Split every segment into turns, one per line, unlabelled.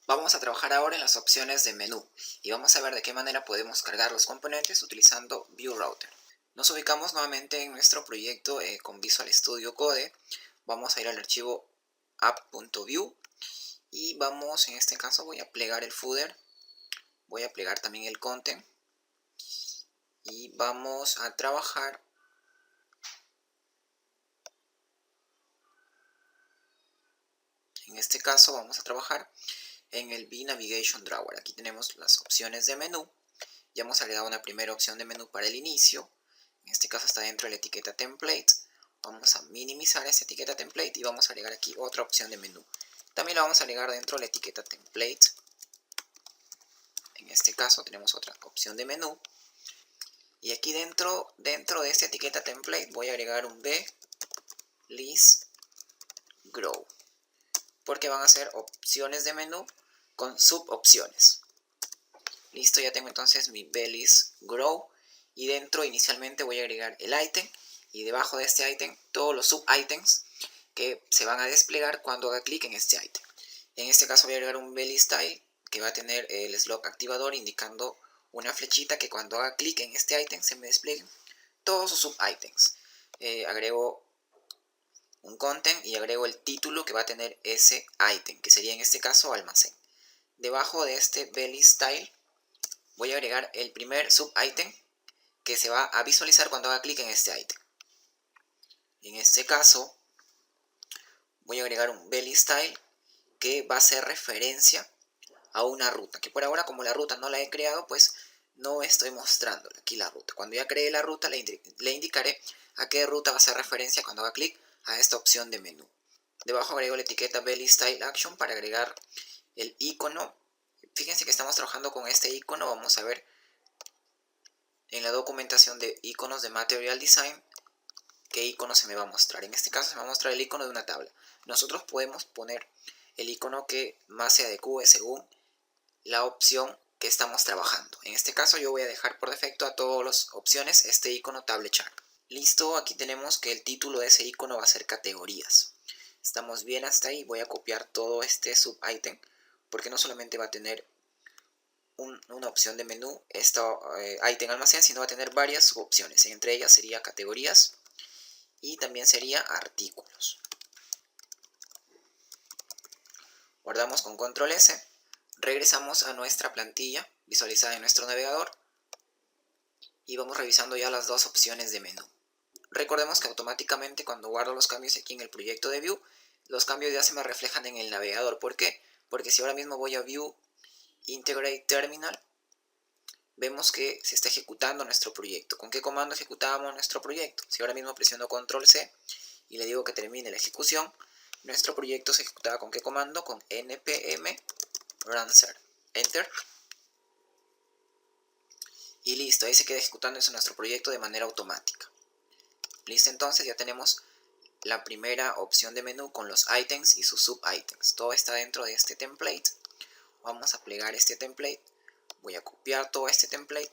Vamos a trabajar ahora en las opciones de menú y vamos a ver de qué manera podemos cargar los componentes utilizando View Router. Nos ubicamos nuevamente en nuestro proyecto con Visual Studio Code. Vamos a ir al archivo app.view y vamos, en este caso voy a plegar el footer, voy a plegar también el content y vamos a trabajar en este caso vamos a trabajar en el V-Navigation Drawer. Aquí tenemos las opciones de menú. Ya hemos agregado una primera opción de menú para el inicio. En este caso está dentro de la etiqueta template. Vamos a minimizar esta etiqueta template y vamos a agregar aquí otra opción de menú. También la vamos a agregar dentro de la etiqueta template. En este caso tenemos otra opción de menú. Y aquí dentro de esta etiqueta template voy a agregar un B list grow, porque van a ser opciones de menú con subopciones. Listo, ya tengo entonces mi B-list grow y dentro inicialmente voy a agregar el ítem y debajo de este ítem todos los sub-items que se van a desplegar cuando haga clic en este ítem. En este caso voy a agregar un B-list style que va a tener el slot activador indicando una flechita que cuando haga clic en este ítem se me desplieguen todos sus sub-items. Agrego un content y agrego el título que va a tener ese ítem, que sería en este caso almacén. Debajo de este B-list style voy a agregar el primer sub-item que se va a visualizar cuando haga clic en este ítem. En este caso voy a agregar un belly style que va a hacer referencia a una ruta, que por ahora como la ruta no la he creado, pues no estoy mostrándole aquí la ruta. Cuando ya cree la ruta le indicaré a qué ruta va a hacer referencia cuando haga clic a esta opción de menú. Debajo agrego la etiqueta belly style action para agregar el icono. Fíjense que estamos trabajando con este icono. Vamos a ver en la documentación de iconos de Material Design qué icono se me va a mostrar. En este caso se me va a mostrar el icono de una tabla. Nosotros podemos poner el icono que más se adecue según la opción que estamos trabajando. En este caso yo voy a dejar por defecto a todas las opciones este icono Table Chart. Listo, aquí tenemos que el título de ese icono va a ser categorías. Estamos bien hasta ahí. Voy a copiar todo este sub-item porque no solamente va a tener una opción de menú, esta ítem almacén, sino va a tener varias subopciones. Entre ellas sería categorías y también sería artículos. Guardamos con control S, regresamos a nuestra plantilla visualizada en nuestro navegador y vamos revisando ya las dos opciones de menú. Recordemos que automáticamente cuando guardo los cambios aquí en el proyecto de View, los cambios ya se me reflejan en el navegador. ¿Por qué? Porque si ahora mismo voy a View Integrate Terminal, vemos que se está ejecutando nuestro proyecto. ¿Con qué comando ejecutamos nuestro proyecto? Si ahora mismo presiono control C y le digo que termine la ejecución, nuestro proyecto se ejecutaba ¿con qué comando? Con npm runser. Enter. Y listo, ahí se queda ejecutando nuestro proyecto de manera automática. Listo, entonces ya tenemos la primera opción de menú con los items y sus sub-items. Todo está dentro de este template. Vamos a plegar este template. Voy a copiar todo este template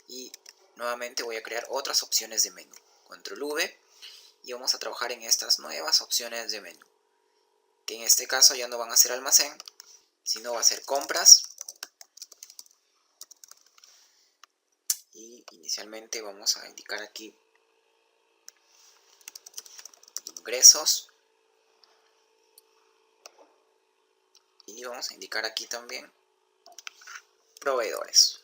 y nuevamente voy a crear otras opciones de menú. Control V y vamos a trabajar en estas nuevas opciones de menú, que en este caso ya no van a ser almacén, sino va a ser compras. Y inicialmente vamos a indicar aquí ingresos y vamos a indicar aquí también proveedores.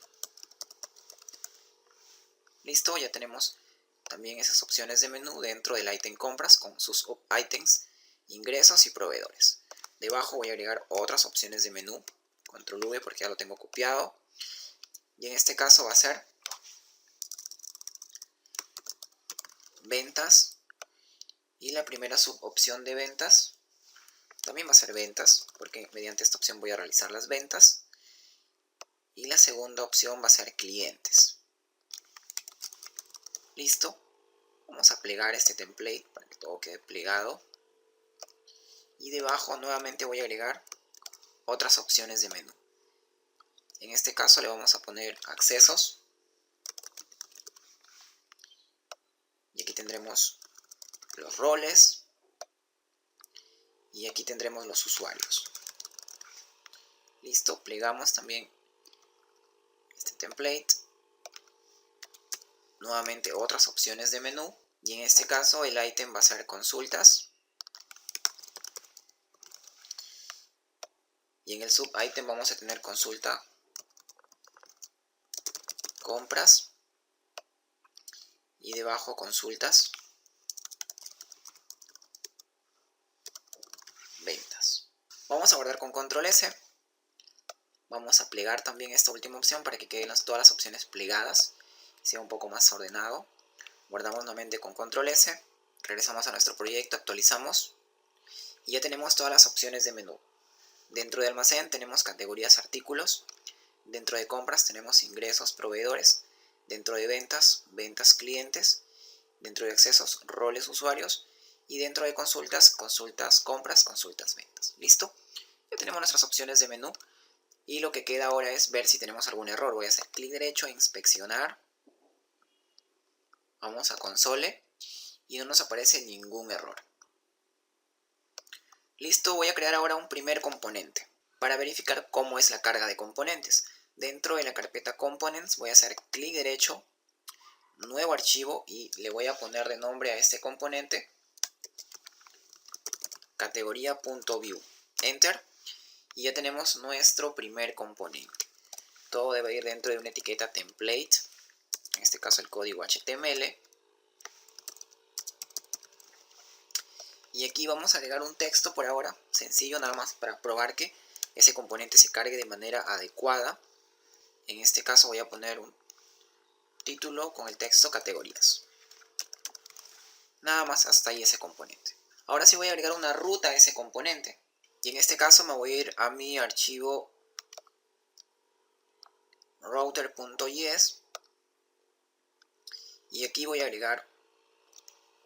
Listo, ya tenemos también esas opciones de menú dentro del ítem compras con sus ítems, ingresos y proveedores. Debajo voy a agregar otras opciones de menú, control V porque ya lo tengo copiado, y en este caso va a ser ventas, y la primera subopción de ventas también va a ser ventas porque mediante esta opción voy a realizar las ventas, y la segunda opción va a ser clientes. Listo, vamos a plegar este template para que todo quede plegado y debajo nuevamente voy a agregar otras opciones de menú. En este caso le vamos a poner accesos y aquí tendremos los roles y aquí tendremos los usuarios. Listo, plegamos también este template. Nuevamente otras opciones de menú. Y en este caso el ítem va a ser consultas. Y en el sub ítem vamos a tener consulta compras. Y debajo consultas ventas. Vamos a guardar con control S. Vamos a plegar también esta última opción para que queden todas las opciones plegadas. Sea un poco más ordenado. Guardamos nuevamente con control S. Regresamos a nuestro proyecto, actualizamos. Y ya tenemos todas las opciones de menú. Dentro de almacén tenemos categorías artículos. Dentro de compras tenemos ingresos proveedores. Dentro de ventas, ventas clientes. Dentro de accesos, roles usuarios. Y dentro de consultas, consultas compras, consultas ventas. ¿Listo? Ya tenemos nuestras opciones de menú. Y lo que queda ahora es ver si tenemos algún error. Voy a hacer clic derecho, inspeccionar. Vamos a console. Y no nos aparece ningún error. Listo, voy a crear ahora un primer componente para verificar cómo es la carga de componentes. Dentro de la carpeta Components voy a hacer clic derecho, nuevo archivo y le voy a poner de nombre a este componente categoría.view. Enter y ya tenemos nuestro primer componente. Todo debe ir dentro de una etiqueta template, en este caso el código HTML. Y aquí vamos a agregar un texto por ahora, sencillo, nada más para probar que ese componente se cargue de manera adecuada. En este caso voy a poner un título con el texto categorías. Nada más hasta ahí ese componente. Ahora sí voy a agregar una ruta a ese componente. Y en este caso me voy a ir a mi archivo router.js. Y aquí voy a agregar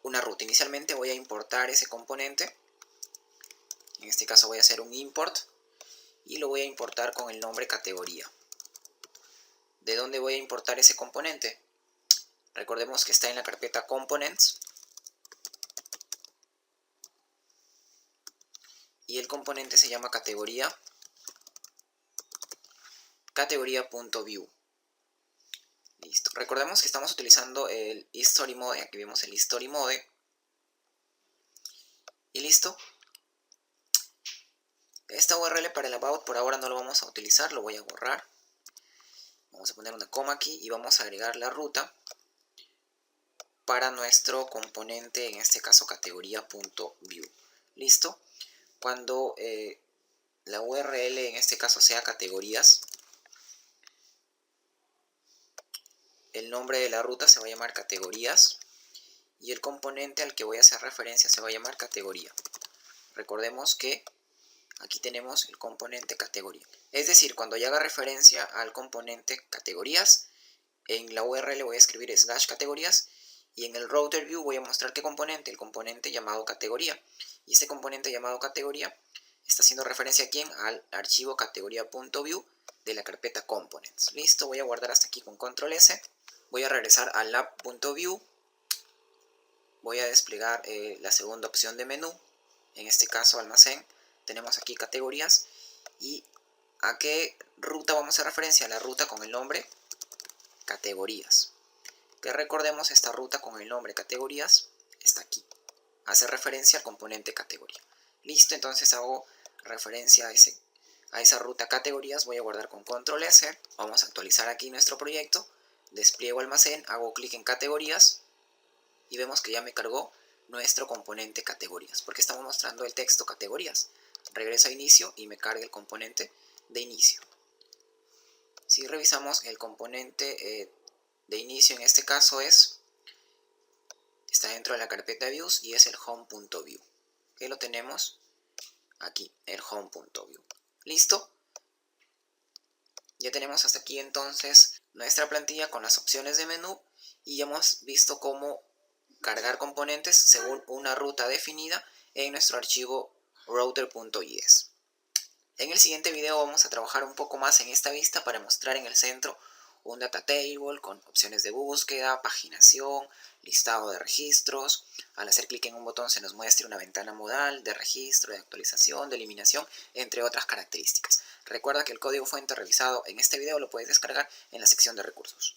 una ruta. Inicialmente voy a importar ese componente. En este caso voy a hacer un import. Y lo voy a importar con el nombre categoría. ¿De dónde voy a importar ese componente? Recordemos que está en la carpeta Components. Y el componente se llama categoría.view. Listo. Recordemos que estamos utilizando el History Mode. Aquí vemos el History Mode. Y listo. Esta URL para el About por ahora no lo vamos a utilizar. Lo voy a borrar. Vamos a poner una coma aquí y vamos a agregar la ruta para nuestro componente, en este caso categoría.view. Listo. Cuando la URL en este caso sea categorías, el nombre de la ruta se va a llamar categorías y el componente al que voy a hacer referencia se va a llamar categoría. Recordemos que aquí tenemos el componente categoría. Es decir, cuando yo haga referencia al componente categorías, en la URL voy a escribir /categorías y en el router view voy a mostrar qué componente, el componente llamado categoría. Y este componente llamado categoría está haciendo referencia aquí al archivo categoría.view de la carpeta components. Listo, voy a guardar hasta aquí con control S. Voy a regresar al lab.view. Voy a desplegar la segunda opción de menú. En este caso almacén. Tenemos aquí categorías. ¿Y a qué ruta vamos a hacer referencia? A la ruta con el nombre categorías. Que recordemos, esta ruta con el nombre categorías está aquí. Hace referencia al componente categoría. Listo, entonces hago referencia a esa ruta categorías. Voy a guardar con control S. Vamos a actualizar aquí nuestro proyecto. Despliego almacén, hago clic en categorías y vemos que ya me cargó nuestro componente categorías, porque estamos mostrando el texto categorías. Regreso a inicio y me carga el componente de inicio. Si revisamos el componente de inicio, en este caso está dentro de la carpeta views y es el home.view, que lo tenemos aquí, el home.view. ¿Listo? Ya tenemos hasta aquí entonces nuestra plantilla con las opciones de menú y ya hemos visto cómo cargar componentes según una ruta definida en nuestro archivo router.js. En el siguiente video vamos a trabajar un poco más en esta vista para mostrar en el centro un data table con opciones de búsqueda, paginación, listado de registros. Al hacer clic en un botón se nos muestra una ventana modal de registro, de actualización, de eliminación, entre otras características. Recuerda que el código fuente revisado en este video lo puedes descargar en la sección de recursos.